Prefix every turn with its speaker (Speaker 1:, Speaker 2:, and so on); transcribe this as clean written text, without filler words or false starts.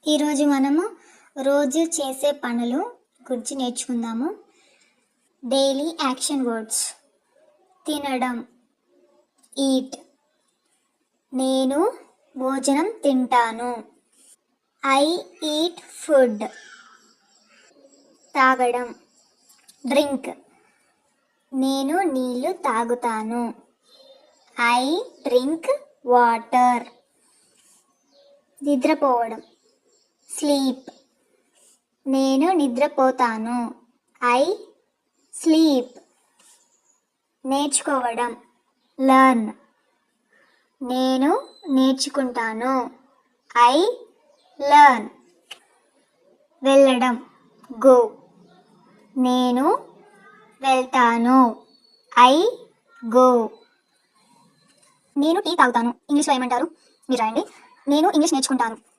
Speaker 1: ఈరోజు మనము రోజు చేసే పనులు గురించి నేర్చుకుందాము. Daily action words. తినడం, ఈట్. నేను భోజనం తింటాను. I eat food. తాగడం, డ్రింక్. నేను నీళ్లు తాగుతాను. I drink water. నిద్రపోవడం, స్లీప్. నేను నిద్రపోతాను. I sleep. నేర్చుకోవడం, లర్న్. నేను నేర్చుకుంటాను. I learn. వెళ్ళడం, గో. నేను వెళ్తాను. I go. నేను టీ తాగుతాను. ఇంగ్లీష్లో ఏమంటారు మీరు రాయండి. నేను ఇంగ్లీష్ నేర్చుకుంటాను.